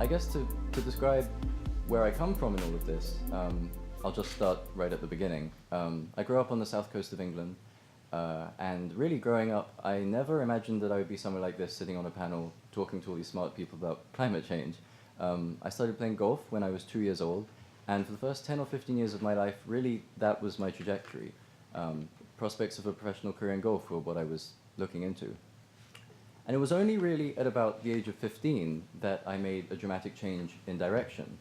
I guess to describe where I come from in all of this, I'll just start right at the beginning. I grew up on the south coast of England, and really growing up, I never imagined that I would be somewhere like this, sitting on a panel, talking to all these smart people about climate change. I started playing golf when I was 2 years old, and for the first 10 or 15 years of my life, really, that was my trajectory. Prospects of a professional career in golf were what I was looking into. And it was only really at about the age of 15 that I made a dramatic change in direction.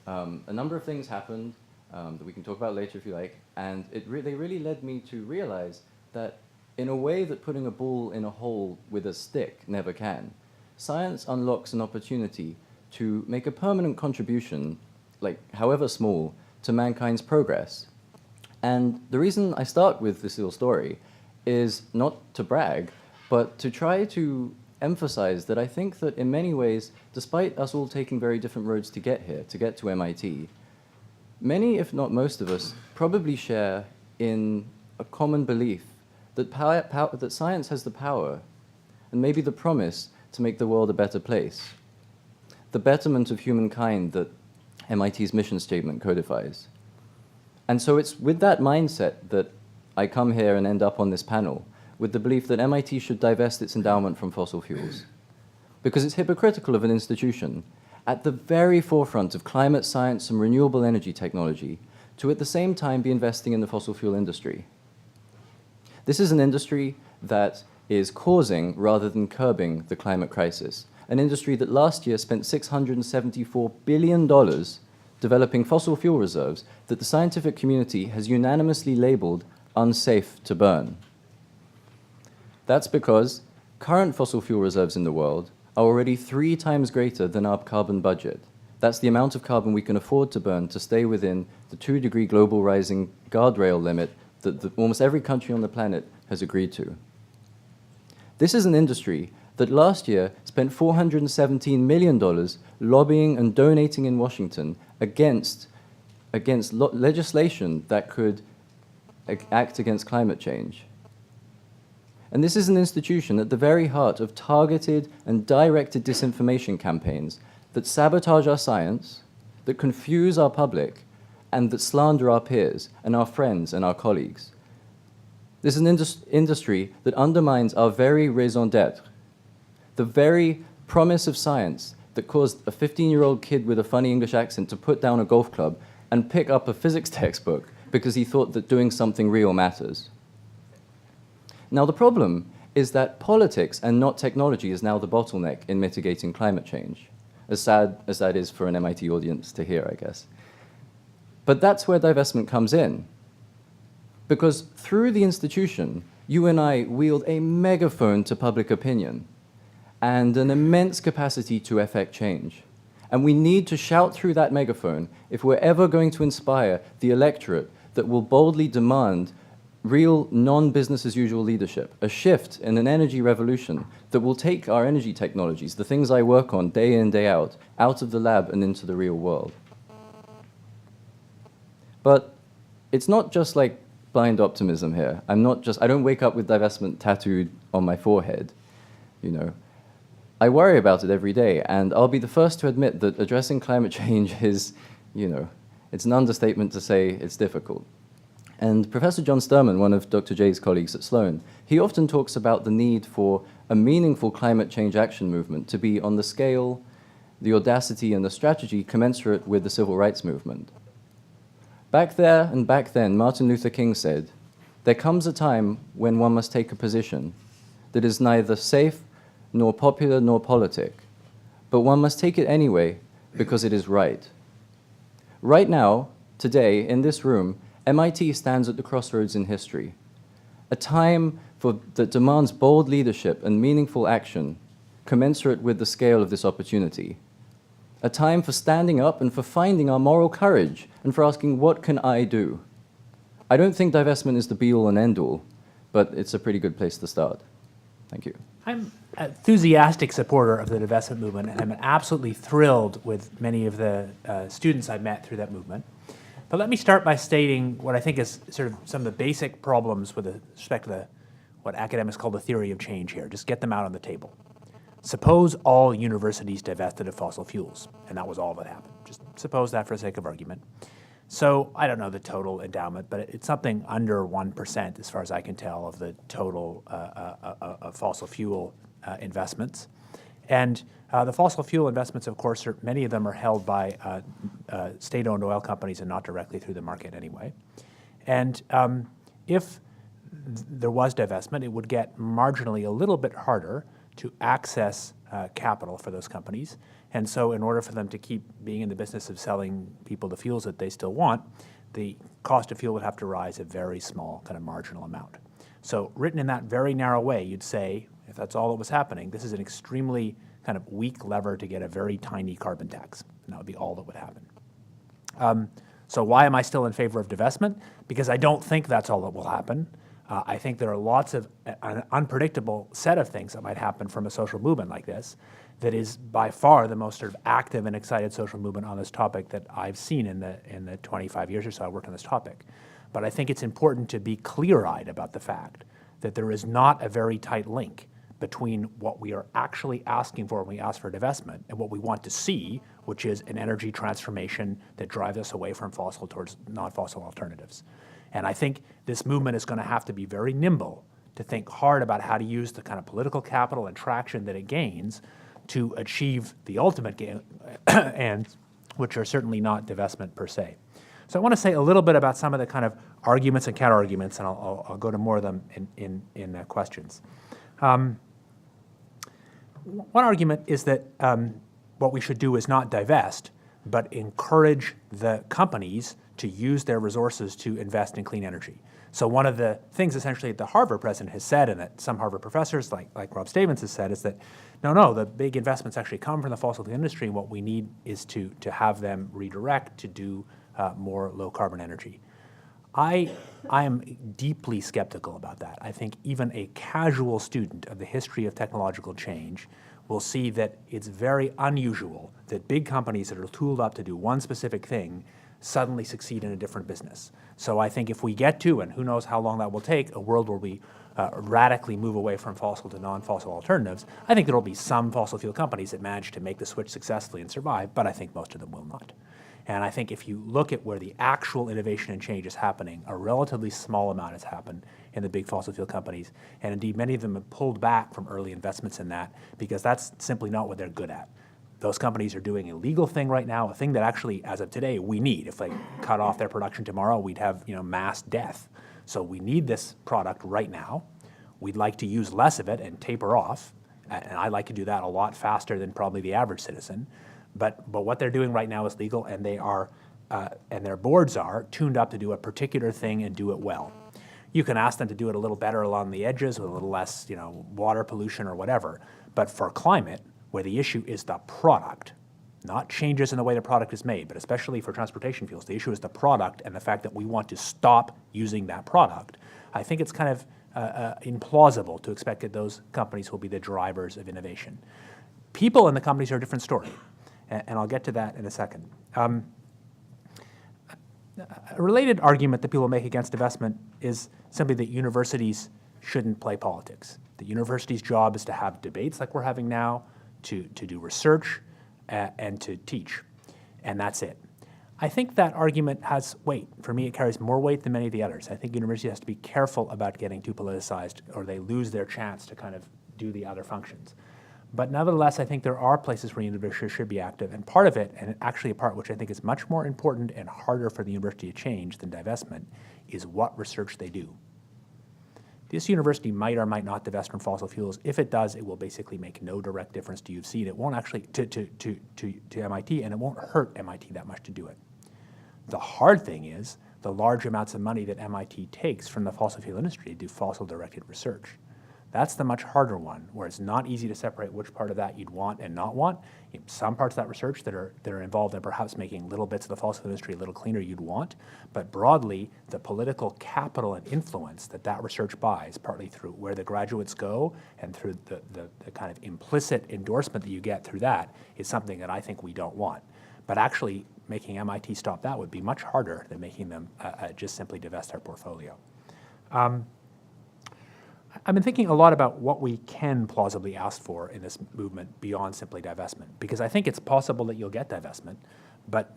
A number of things happened that we can talk about later if you like, and they really led me to realize that in a way that putting a ball in a hole with a stick never can, science unlocks an opportunity to make a permanent contribution, like however small, to mankind's progress. And the reason I start with this little story is not to brag, but to try to emphasize that I think that in many ways, despite us all taking very different roads to get here, to get to MIT, many, if not most of us, probably share in a common belief that, that science has the power and maybe the promise to make the world a better place, the betterment of humankind that MIT's mission statement codifies. And so it's with that mindset that I come here and end up on this panel, with the belief that MIT should divest its endowment from fossil fuels. Because it's hypocritical of an institution at the very forefront of climate science and renewable energy technology to at the same time be investing in the fossil fuel industry. This is an industry that is causing rather than curbing the climate crisis, an industry that last year spent $674 billion developing fossil fuel reserves that the scientific community has unanimously labeled unsafe to burn. That's because current fossil fuel reserves in the world are already 3 times greater than our carbon budget. That's the amount of carbon we can afford to burn to stay within the 2-degree global rising guardrail limit that almost every country on the planet has agreed to. This is an industry that last year spent $417 million lobbying and donating in Washington against legislation that could act against climate change. And this is an institution at the very heart of targeted and directed disinformation campaigns that sabotage our science, that confuse our public, and that slander our peers and our friends and our colleagues. This is an industry that undermines our very raison d'etre, the very promise of science that caused a 15-year-old kid with a funny English accent to put down a golf club and pick up a physics textbook because he thought that doing something real matters. Now, the problem is that politics and not technology is now the bottleneck in mitigating climate change, as sad as that is for an MIT audience to hear, I guess. But that's where divestment comes in. Because through the institution, you and I wield a megaphone to public opinion and an immense capacity to effect change. And we need to shout through that megaphone if we're ever going to inspire the electorate that will boldly demand real non-business-as-usual leadership, a shift in an energy revolution that will take our energy technologies, the things I work on day in, day out of the lab and into the real world. But it's not just like blind optimism here. I don't wake up with divestment tattooed on my forehead, you know. I worry about it every day, and I'll be the first to admit that addressing climate change is, you know, it's an understatement to say it's difficult. And Professor John Sterman, one of Dr. Jay's colleagues at Sloan, he often talks about the need for a meaningful climate change action movement to be on the scale, the audacity, and the strategy commensurate with the civil rights movement. Back there and back then, Martin Luther King said, "There comes a time when one must take a position that is neither safe nor popular nor politic, but one must take it anyway because it is right." Right now, today, in this room, MIT stands at the crossroads in history, a time that demands bold leadership and meaningful action commensurate with the scale of this opportunity, a time for standing up and for finding our moral courage and for asking, what can I do? I don't think divestment is the be-all and end-all, but it's a pretty good place to start. Thank you. I'm an enthusiastic supporter of the divestment movement, and I'm absolutely thrilled with many of the students I've met through that movement. But let me start by stating what I think is sort of some of the basic problems with respect to what academics call the theory of change here. Just get them out on the table. Suppose all universities divested of fossil fuels, and that was all that happened. Just suppose that for the sake of argument. So I don't know the total endowment, but it's something under 1%, as far as I can tell, of the total of fossil fuel investments. And the fossil fuel investments, of course, many of them are held by state-owned oil companies and not directly through the market anyway. And if there was divestment, it would get marginally a little bit harder to access capital for those companies. And so in order for them to keep being in the business of selling people the fuels that they still want, the cost of fuel would have to rise a very small kind of marginal amount. So written in that very narrow way, you'd say, if that's all that was happening, this is an extremely kind of weak lever to get a very tiny carbon tax. And that would be all that would happen. So why am I still in favor of divestment? Because I don't think that's all that will happen. I think there are lots of an unpredictable set of things that might happen from a social movement like this that is by far the most sort of active and excited social movement on this topic that I've seen in the 25 years or so I worked on this topic. But I think it's important to be clear-eyed about the fact that there is not a very tight link between what we are actually asking for when we ask for divestment and what we want to see, which is an energy transformation that drives us away from fossil towards non-fossil alternatives. And I think this movement is going to have to be very nimble to think hard about how to use the kind of political capital and traction that it gains to achieve the ultimate gain, and which are certainly not divestment per se. So I want to say a little bit about some of the kind of arguments and counter-arguments, and I'll go to more of them in questions. One argument is that what we should do is not divest, but encourage the companies to use their resources to invest in clean energy. So one of the things essentially that the Harvard president has said, and that some Harvard professors like Rob Stavins has said, is that no, the big investments actually come from the fossil fuel industry, and what we need is to have them redirect to do more low carbon energy. I am deeply skeptical about that. I think even a casual student of the history of technological change will see that it's very unusual that big companies that are tooled up to do one specific thing suddenly succeed in a different business. So I think if we get to, and who knows how long that will take, a world where we radically move away from fossil to non-fossil alternatives, I think there will be some fossil fuel companies that manage to make the switch successfully and survive, but I think most of them will not. And I think if you look at where the actual innovation and change is happening, a relatively small amount has happened in the big fossil fuel companies. And indeed, many of them have pulled back from early investments in that because that's simply not what they're good at. Those companies are doing a legal thing right now, a thing that actually, as of today, we need. If they cut off their production tomorrow, we'd have mass death. So we need this product right now. We'd like to use less of it and taper off. And I like to do that a lot faster than probably the average citizen. But what they're doing right now is legal, and they are, and their boards are tuned up to do a particular thing and do it well. You can ask them to do it a little better along the edges with a little less, water pollution or whatever. But for climate, where the issue is the product, not changes in the way the product is made, but especially for transportation fuels, the issue is the product and the fact that we want to stop using that product. I think it's kind of implausible to expect that those companies will be the drivers of innovation. People in the companies are a different story. And I'll get to that in a second. A related argument that people make against divestment is simply that universities shouldn't play politics. The university's job is to have debates like we're having now, to do research, and to teach. And that's it. I think that argument has weight. For me, it carries more weight than many of the others. I think university has to be careful about getting too politicized, or they lose their chance to kind of do the other functions. But nevertheless, I think there are places where universities should be active. And part of it, and actually a part which I think is much more important and harder for the university to change than divestment, is what research they do. This university might or might not divest from fossil fuels. If it does, it will basically make no direct difference to UC. It won't actually, to MIT, and it won't hurt MIT that much to do it. The hard thing is the large amounts of money that MIT takes from the fossil fuel industry to do fossil-directed research. That's the much harder one, where it's not easy to separate which part of that you'd want and not want. Some parts of that research that are involved in perhaps making little bits of the fossil industry a little cleaner you'd want, but broadly, the political capital and influence that research buys, partly through where the graduates go and through the kind of implicit endorsement that you get through that, is something that I think we don't want. But actually, making MIT stop that would be much harder than making them just simply divest their portfolio. I've been thinking a lot about what we can plausibly ask for in this movement beyond simply divestment, because I think it's possible that you'll get divestment, but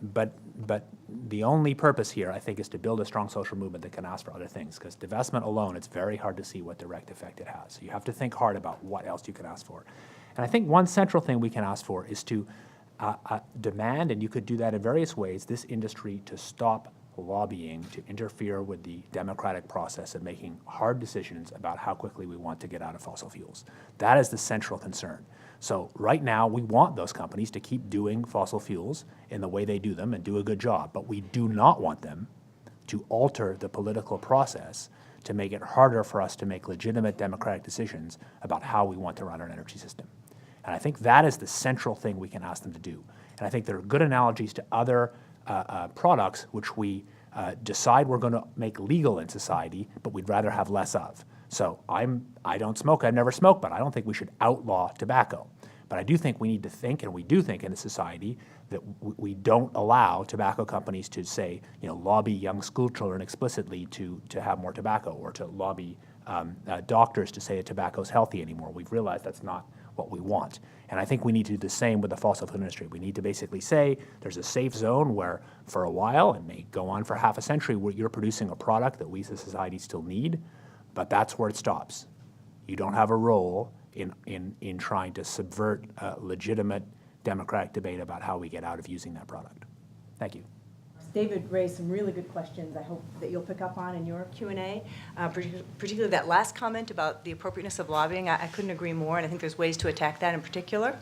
the only purpose here, I think, is to build a strong social movement that can ask for other things, because divestment alone, it's very hard to see what direct effect it has. So you have to think hard about what else you can ask for. And I think one central thing we can ask for is to demand, and you could do that in various ways, this industry to stop lobbying to interfere with the democratic process of making hard decisions about how quickly we want to get out of fossil fuels. That is the central concern. So right now, we want those companies to keep doing fossil fuels in the way they do them and do a good job, but we do not want them to alter the political process to make it harder for us to make legitimate democratic decisions about how we want to run our energy system. And I think that is the central thing we can ask them to do. And I think there are good analogies to other products which we decide we're going to make legal in society, but we'd rather have less of. So I don't smoke, I've never smoked, but I don't think we should outlaw tobacco. But I do think we need to think, and we do think in a society, that we don't allow tobacco companies to say, lobby young school children explicitly to have more tobacco, or to lobby doctors to say that tobacco is healthy anymore. We've realized that's not what we want. And I think we need to do the same with the fossil fuel industry. We need to basically say there's a safe zone where for a while, and may go on for half a century, where you're producing a product that we as a society still need, but that's where it stops. You don't have a role in trying to subvert legitimate democratic debate about how we get out of using that product. Thank you. David raised some really good questions I hope that you'll pick up on in your Q&A, particularly that last comment about the appropriateness of lobbying. I couldn't agree more, and I think there's ways to attack that in particular.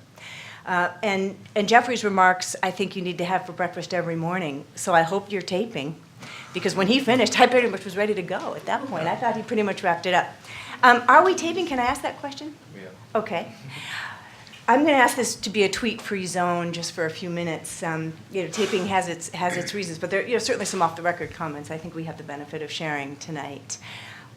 And Geoffrey's remarks, I think you need to have for breakfast every morning, so I hope you're taping, because when he finished, I pretty much was ready to go at that point. I thought he pretty much wrapped it up. Are we taping? Can I ask that question? Yeah. Okay. I'm going to ask this to be a tweet-free zone just for a few minutes. Taping has its reasons, but there are certainly some off-the-record comments I think we have the benefit of sharing tonight.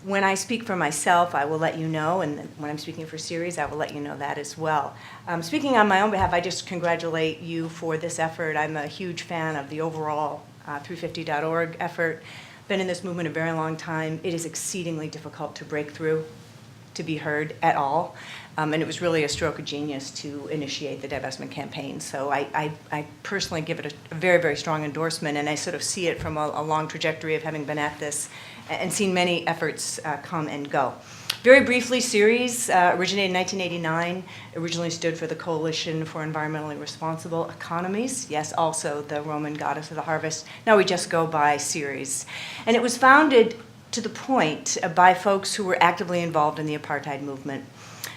When I speak for myself, I will let you know, and when I'm speaking for Ceres, I will let you know that as well. Speaking on my own behalf, I just congratulate you for this effort. I'm a huge fan of the overall 350.org effort. Been in this movement a very long time. It is exceedingly difficult to break through, to be heard at all. And it was really a stroke of genius to initiate the divestment campaign. So I personally give it a very, very strong endorsement, and I sort of see it from a long trajectory of having been at this and seen many efforts come and go. Very briefly, Ceres originated in 1989, originally stood for the Coalition for Environmentally Responsible Economies. Yes, also the Roman goddess of the harvest. Now we just go by Ceres. And it was founded, to the point, by folks who were actively involved in the apartheid movement.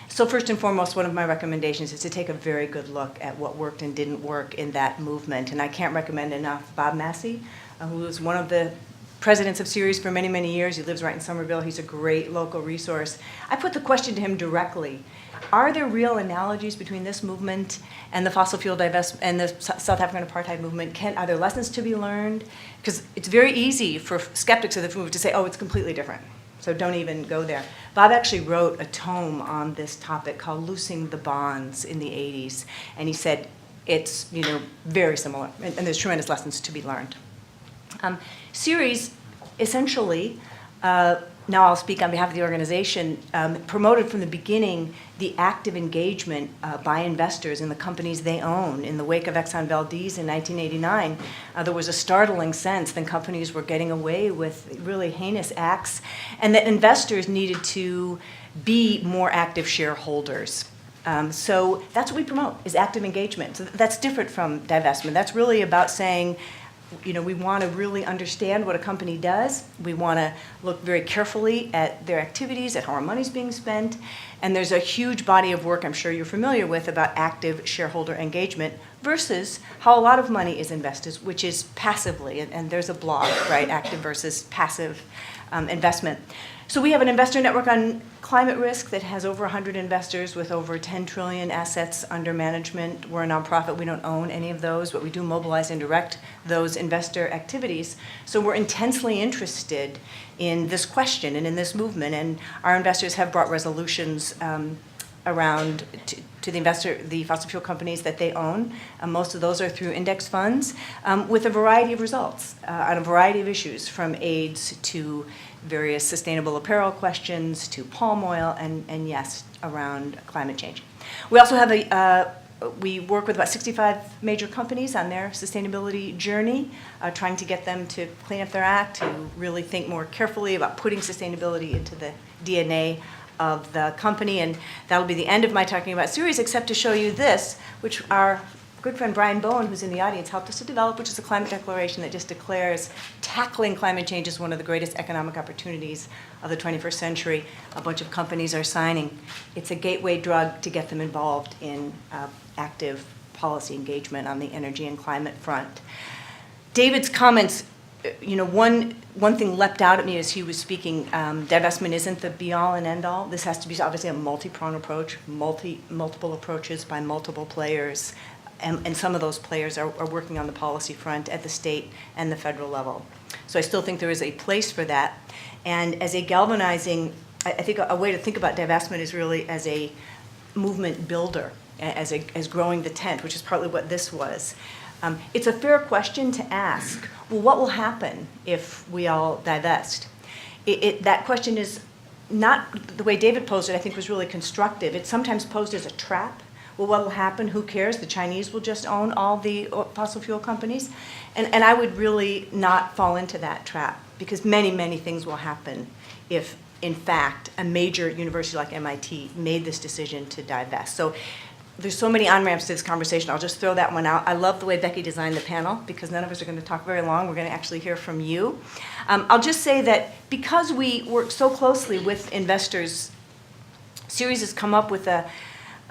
So first and foremost, one of my recommendations is to take a very good look at what worked and didn't work in that movement. And I can't recommend enough Bob Massey, who was one of the presidents of Ceres for many, many years. He lives right in Somerville. He's a great local resource. I put the question to him directly. Are there real analogies between this movement and the fossil fuel divestment and the South African apartheid movement? Are there lessons to be learned? Because it's very easy for skeptics of the movement to say, oh, it's completely different. So don't even go there. Bob actually wrote a tome on this topic called Loosing the Bonds in the 80s. And he said it's very similar, and there's tremendous lessons to be learned. Ceres, essentially, now I'll speak on behalf of the organization, promoted from the beginning the active engagement by investors in the companies they own. In the wake of Exxon Valdez in 1989, there was a startling sense that companies were getting away with really heinous acts, and that investors needed to be more active shareholders. So that's what we promote, is active engagement. So that's different from divestment. That's really about saying, we want to really understand what a company does. We want to look very carefully at their activities, at how our money's being spent. And there's a huge body of work I'm sure you're familiar with about active shareholder engagement versus how a lot of money is invested, which is passively. And there's a blog, right, active versus passive investment. So we have an investor network on climate risk that has over 100 investors with over 10 trillion assets under management. We're a nonprofit. We don't own any of those, but we do mobilize and direct those investor activities. So we're intensely interested in this question and in this movement, and our investors have brought resolutions around to the fossil fuel companies that they own. Most of those are through index funds, with a variety of results on a variety of issues, from AIDS to various sustainable apparel questions to palm oil, and yes, around climate change. We also have we work with about 65 major companies on their sustainability journey, trying to get them to clean up their act, to really think more carefully about putting sustainability into the DNA of the company. And that'll be the end of my talking about Ceres, except to show you this, which our good friend Brian Bowen, who's in the audience, helped us to develop, which is a climate declaration that just declares tackling climate change is one of the greatest economic opportunities of the 21st century. A bunch of companies are signing. It's a gateway drug to get them involved in active policy engagement on the energy and climate front. David's comments, one thing leapt out at me as he was speaking. Divestment isn't the be-all and end-all. This has to be obviously a multi-pronged approach, multiple approaches by multiple players, and some of those players are working on the policy front at the state and the federal level. So I still think there is a place for that. And as a galvanizing, I think a way to think about divestment is really as a movement builder, as growing the tent, which is partly what this was. It's a fair question to ask, well, what will happen if we all divest? That question is not, the way David posed it, I think was really constructive. It's sometimes posed as a trap. Well, what will happen? Who cares? The Chinese will just own all the fossil fuel companies. And I would really not fall into that trap, because many, many things will happen if, in fact, a major university like MIT made this decision to divest. So there's so many on-ramps to this conversation. I'll just throw that one out. I love the way Becky designed the panel, because none of us are going to talk very long. We're going to actually hear from you. I'll just say that because we work so closely with investors, Ceres has come up with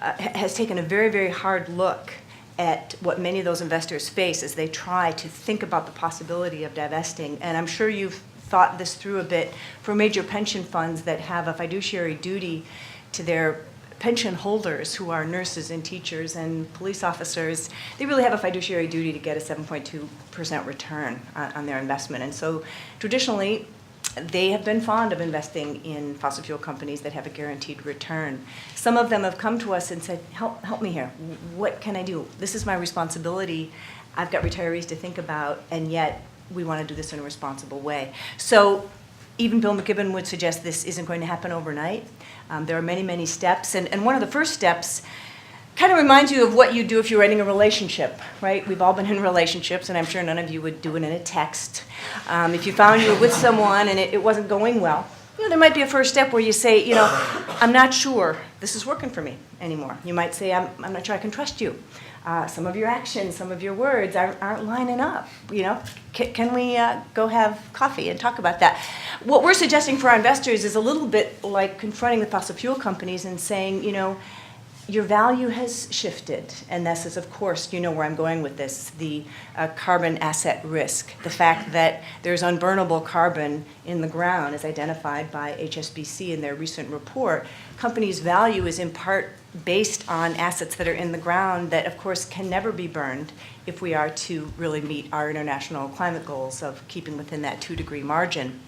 has taken a very, very hard look at what many of those investors face as they try to think about the possibility of divesting. And I'm sure you've thought this through a bit. For major pension funds that have a fiduciary duty to their pension holders, who are nurses and teachers and police officers, they really have a fiduciary duty to get a 7.2% return on their investment. And so traditionally, they have been fond of investing in fossil fuel companies that have a guaranteed return. Some of them have come to us and said, help me here. What can I do? This is my responsibility. I've got retirees to think about, and yet we want to do this in a responsible way. So even Bill McKibben would suggest this isn't going to happen overnight. There are many, many steps. And one of the first steps kind of reminds you of what you do if you're writing a relationship, right? We've all been in relationships, and I'm sure none of you would do it in a text. If you found you were with someone and it wasn't going well, there might be a first step where you say, I'm not sure this is working for me anymore. You might say, I'm not sure I can trust you. Some of your actions, some of your words aren't lining up. Can we go have coffee and talk about that? What we're suggesting for our investors is a little bit like confronting the fossil fuel companies and saying, your value has shifted, and this is, of course, where I'm going with this, the carbon asset risk, the fact that there's unburnable carbon in the ground as identified by HSBC in their recent report. Companies' value is in part based on assets that are in the ground that, of course, can never be burned if we are to really meet our international climate goals of keeping within that 2-degree margin.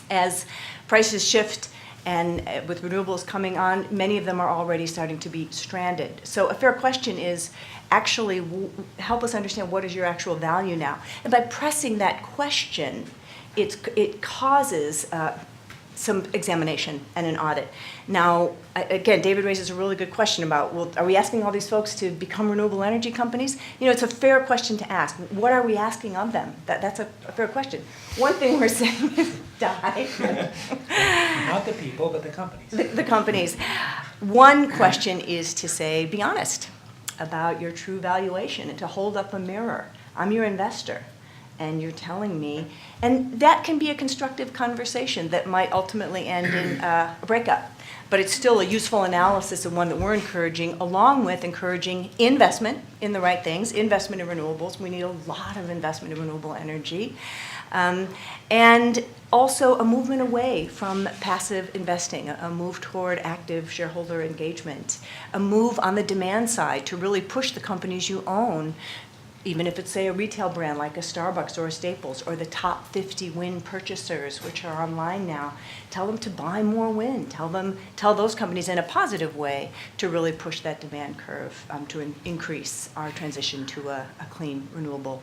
As prices shift, and with renewables coming on, many of them are already starting to be stranded. So a fair question is actually help us understand what is your actual value now. And by pressing that question, it causes some examination and an audit. Now, again, David raises a really good question about, well, are we asking all these folks to become renewable energy companies? It's a fair question to ask. What are we asking of them? That's a fair question. One thing we're saying is die. Not the people, but the companies. The companies. One question is to say, be honest about your true valuation and to hold up a mirror. I'm your investor, and you're telling me, and that can be a constructive conversation that might ultimately end in a breakup. But it's still a useful analysis and one that we're encouraging, along with encouraging investment in the right things, investment in renewables. We need a lot of investment in renewable energy. And also a movement away from passive investing, a move toward active shareholder engagement, a move on the demand side to really push the companies you own even if it's, say, a retail brand like a Starbucks or a Staples, or the top 50 wind purchasers, which are online now, tell them to buy more wind. Tell those companies in a positive way to really push that demand curve to increase our transition to a clean, renewable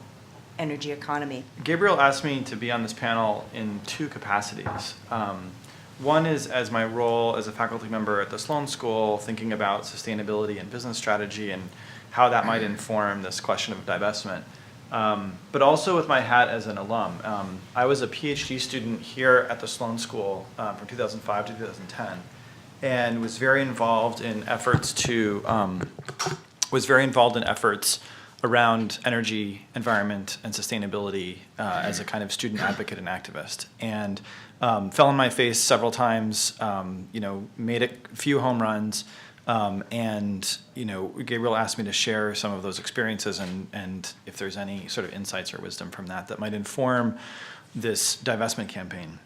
energy economy. Gabriel asked me to be on this panel in two capacities. One is as my role as a faculty member at the Sloan School, thinking about sustainability and business strategy and how that might inform this question of divestment. But also with my hat as an alum. I was a PhD student here at the Sloan School from 2005 to 2010, and was very involved in efforts around energy, environment, and sustainability as a kind of student advocate and activist. And fell on my face several times, made a few home runs, and Gabriel asked me to share some of those experiences and if there's any sort of insights or wisdom from that might inform this divestment campaign.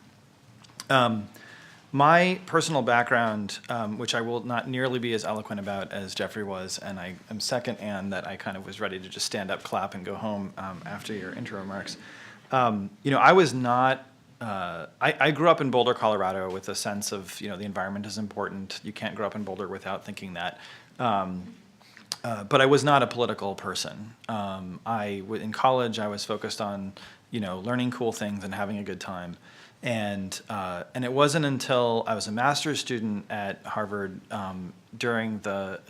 My personal background, which I will not nearly be as eloquent about as Geoffrey was, and I am second and that I kind of was ready to just stand up, clap, and go home after your intro remarks. I was not. I grew up in Boulder, Colorado, with a sense of the environment is important. You can't grow up in Boulder without thinking that. But I was not a political person. In college, I was focused on learning cool things and having a good time. And it wasn't until I was a master's student at Harvard during the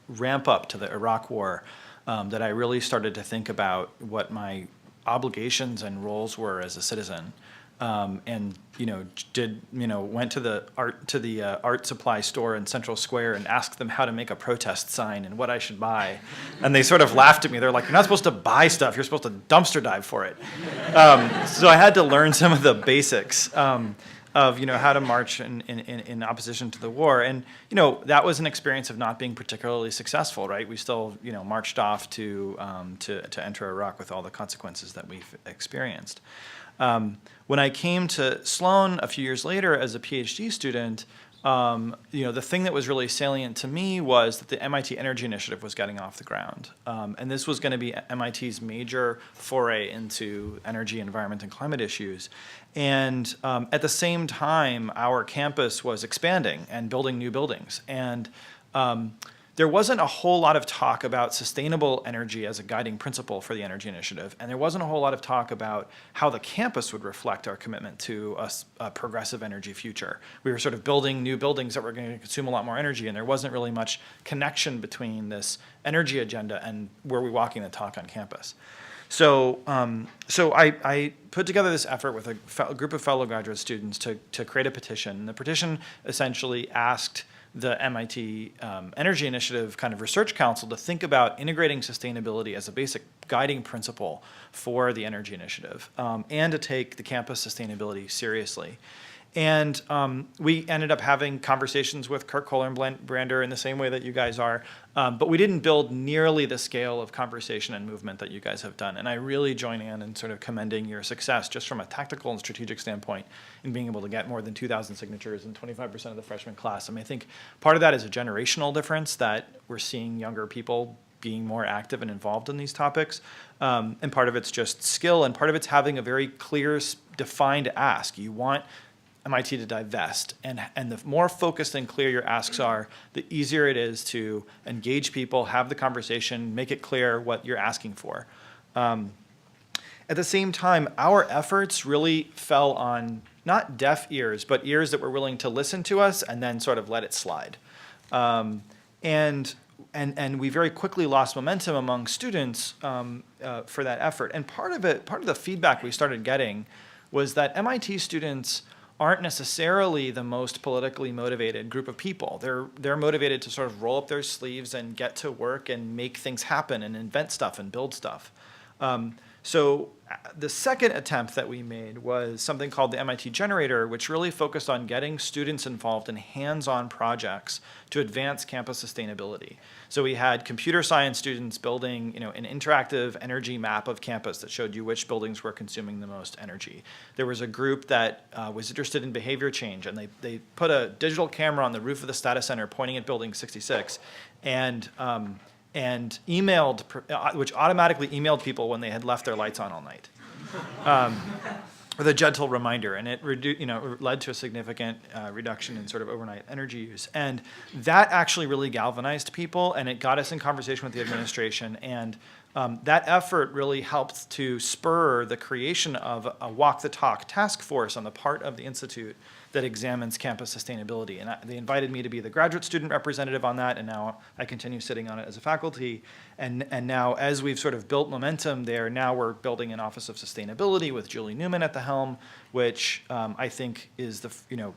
ramp up to the Iraq War that I really started to think about what my obligations and roles were as a citizen. And went to the art supply store in Central Square and asked them how to make a protest sign and what I should buy, and they sort of laughed at me. They're like, "You're not supposed to buy stuff. You're supposed to dumpster dive for it." So I had to learn some of the basics of how to march in opposition to the war, and that was an experience of not being particularly successful. Right, we still marched off to enter Iraq with all the consequences that we've experienced. When I came to Sloan a few years later as a PhD student, the thing that was really salient to me was that the MIT Energy Initiative was getting off the ground. And this was going to be MIT's major foray into energy, environment, and climate issues. And at the same time, our campus was expanding and building new buildings. And there wasn't a whole lot of talk about sustainable energy as a guiding principle for the Energy Initiative, and there wasn't a whole lot of talk about how the campus would reflect our commitment to a progressive energy future. We were sort of building new buildings that were going to consume a lot more energy, and there wasn't really much connection between this energy agenda and were we walking the talk on campus. So I put together this effort with a group of fellow graduate students to create a petition. The petition essentially asked the MIT Energy Initiative kind of Research Council to think about integrating sustainability as a basic guiding principle for the Energy Initiative and to take the campus sustainability seriously. And we ended up having conversations with Kurt Kohler and Brander in the same way that you guys are, but we didn't build nearly the scale of conversation and movement that you guys have done. And I really join in sort of commending your success just from a tactical and strategic standpoint in being able to get more than 2,000 signatures and 25% of the freshman class. I mean, I think part of that is a generational difference that we're seeing younger people being more active and involved in these topics. And part of it's just skill, and part of it's having a very clear, defined ask. You want MIT to divest, and the more focused and clear your asks are, the easier it is to engage people, have the conversation, make it clear what you're asking for. At the same time, our efforts really fell on not deaf ears, but ears that were willing to listen to us and then sort of let it slide. And we very quickly lost momentum among students for that effort. And part of the feedback we started getting was that MIT students aren't necessarily the most politically motivated group of people. They're motivated to sort of roll up their sleeves and get to work and make things happen and invent stuff and build stuff. So the second attempt that we made was something called the MIT Generator, which really focused on getting students involved in hands-on projects to advance campus sustainability. So we had computer science students building, an interactive energy map of campus that showed you which buildings were consuming the most energy. There was a group that was interested in behavior change, and they put a digital camera on the roof of the Status Center pointing at Building 66, and and emailed, which automatically emailed people when they had left their lights on all night. With a gentle reminder, and it led to a significant reduction in sort of overnight energy use. And that actually really galvanized people, and it got us in conversation with the administration, and that effort really helped to spur the creation of a Walk the Talk task force on the part of the Institute that examines campus sustainability. And they invited me to be the graduate student representative on that, and now I continue sitting on it as a faculty. And now, as we've sort of built momentum there, now we're building an Office of Sustainability with Julie Newman at the helm, which I think is the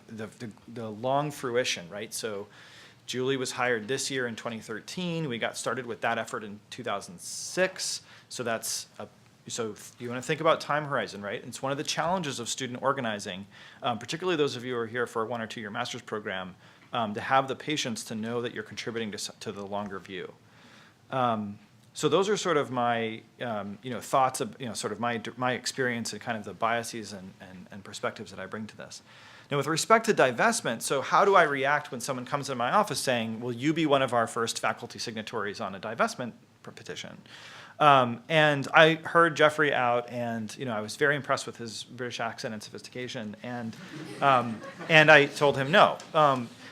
long fruition, right? So Julie was hired this year in 2013. We got started with that effort in 2006. So you want to think about time horizon, right? It's one of the challenges of student organizing, particularly those of you who are here for a 1 or 2 year master's program, to have the patience to know that you're contributing to the longer view. So those are sort of my thoughts of sort of my experience and kind of the biases and perspectives that I bring to this. Now, with respect to divestment, so how do I react when someone comes into my office saying, will you be one of our first faculty signatories on a divestment petition? And I heard Geoffrey out, and I was very impressed with his British accent and sophistication, and I told him no,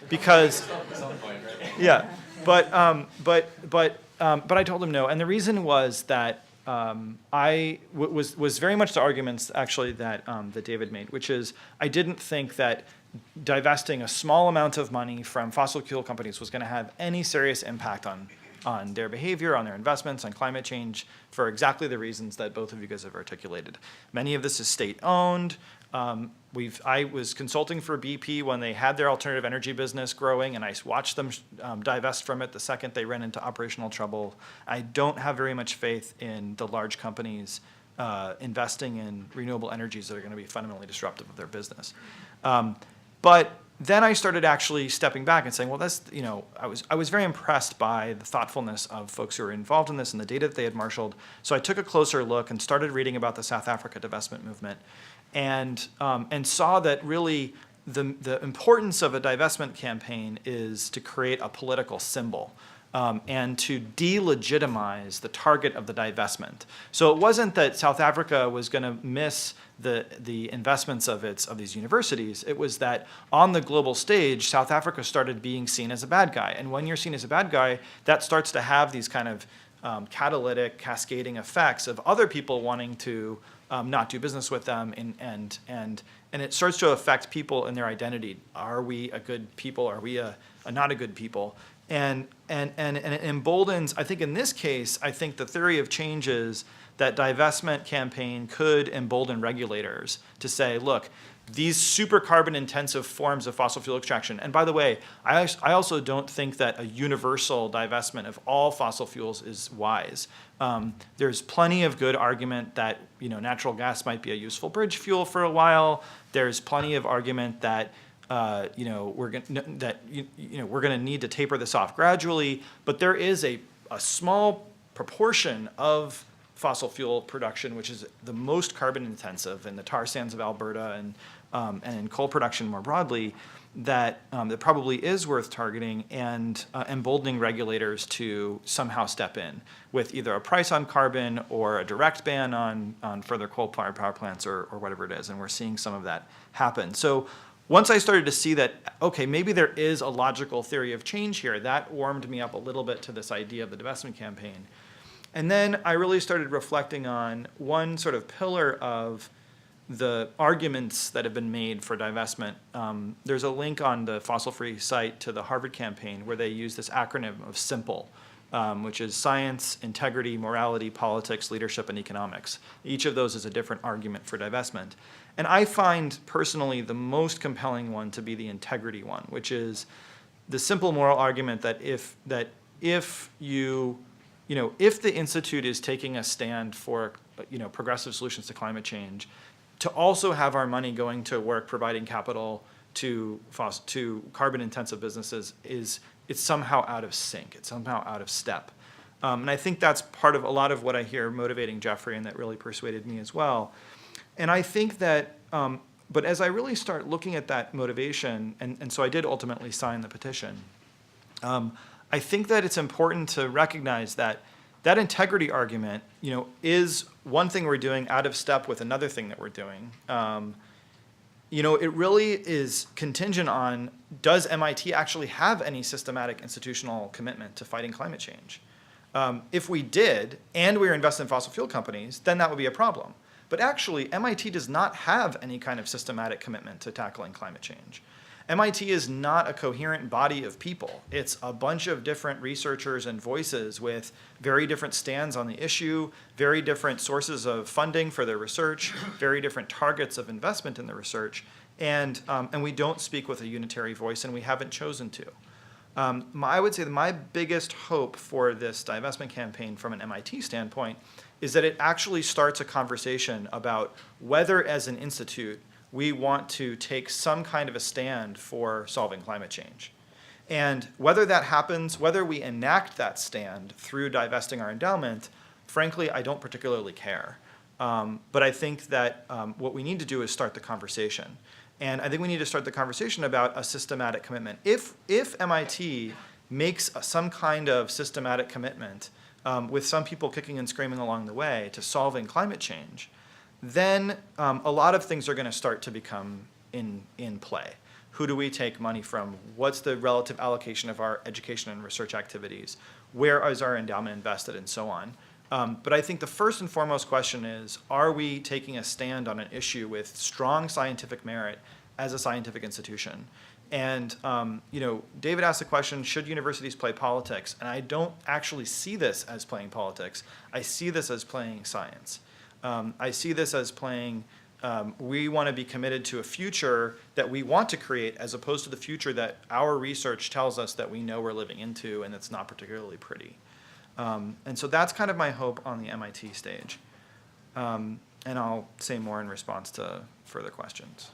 because yeah, but I told him no, and the reason was that I was very much the arguments actually that David made, which is I didn't think that divesting a small amount of money from fossil fuel companies was going to have any serious impact on their behavior, on their investments, on climate change, for exactly the reasons that both of you guys have articulated. Many of this is state-owned. I was consulting for BP when they had their alternative energy business growing, and I watched them divest from it the second they ran into operational trouble. I don't have very much faith in the large companies investing in renewable energies that are going to be fundamentally disruptive of their business. But then I started actually stepping back and saying, well, that's, I was very impressed by the thoughtfulness of folks who were involved in this and the data that they had marshaled. So I took a closer look and started reading about the South Africa divestment movement, and saw that really the importance of a divestment campaign is to create a political symbol. And to delegitimize the target of the divestment. So it wasn't that South Africa was going to miss the investments of these universities. It was that on the global stage, South Africa started being seen as a bad guy. And when you're seen as a bad guy, that starts to have these kind of catalytic, cascading effects of other people wanting to not do business with them, and it starts to affect people in their identity. Are we a good people? Are we a not a good people? And it emboldens, I think in this case, I think the theory of change is that divestment campaign could embolden regulators to say, look, these super carbon intensive forms of fossil fuel extraction, and by the way, I also don't think that a universal divestment of all fossil fuels is wise. There's plenty of good argument that natural gas might be a useful bridge fuel for a while. There's plenty of argument that we're going to need to taper this off gradually, but there is a small proportion of fossil fuel production which is the most carbon intensive in the tar sands of Alberta and in coal production more broadly that probably is worth targeting and emboldening regulators to somehow step in with either a price on carbon or a direct ban on further coal-fired power plants or whatever it is, and we're seeing some of that happen. So once I started to see that, okay, maybe there is a logical theory of change here, that warmed me up a little bit to this idea of the divestment campaign. And then I really started reflecting on one sort of pillar of the arguments that have been made for divestment. There's a link on the Fossil Free site to the Harvard campaign where they use this acronym of SIMPLE, which is science, integrity, morality, politics, leadership, and economics. Each of those is a different argument for divestment. And I find personally the most compelling one to be the integrity one, which is the simple moral argument that if the Institute is taking a stand for progressive solutions to climate change, to also have our money going to work providing capital to carbon-intensive businesses it's somehow out of sync. It's somehow out of step. And I think that's part of a lot of what I hear motivating Geoffrey, and that really persuaded me as well. And I think that, but as I really start looking at that motivation, and so I did ultimately sign the petition, I think that it's important to recognize that that integrity argument, is one thing we're doing out of step with another thing that we're doing. It really is contingent on, does MIT actually have any systematic institutional commitment to fighting climate change? If we did, and we were invested in fossil fuel companies, then that would be a problem. But actually, MIT does not have any kind of systematic commitment to tackling climate change. MIT is not a coherent body of people. It's a bunch of different researchers and voices with very different stands on the issue, very different sources of funding for their research, very different targets of investment in the research, and we don't speak with a unitary voice, and we haven't chosen to. I would say that my biggest hope for this divestment campaign from an MIT standpoint is that it actually starts a conversation about whether, as an institute, we want to take some kind of a stand for solving climate change. And whether that happens, whether we enact that stand through divesting our endowment, frankly, I don't particularly care. But I think that what we need to do is start the conversation. And I think we need to start the conversation about a systematic commitment. If MIT makes some kind of systematic commitment with some people kicking and screaming along the way to solving climate change, then a lot of things are going to start to become in play. Who do we take money from? What's the relative allocation of our education and research activities? Where is our endowment invested, and so on? But I think the first and foremost question is, are we taking a stand on an issue with strong scientific merit as a scientific institution? And David asked the question, should universities play politics? And I don't actually see this as playing politics. I see this as playing science. I see this as playing, we want to be committed to a future that we want to create, as opposed to the future that our research tells us that we know we're living into, and it's not particularly pretty. And so that's kind of my hope on the MIT stage. And I'll say more in response to further questions.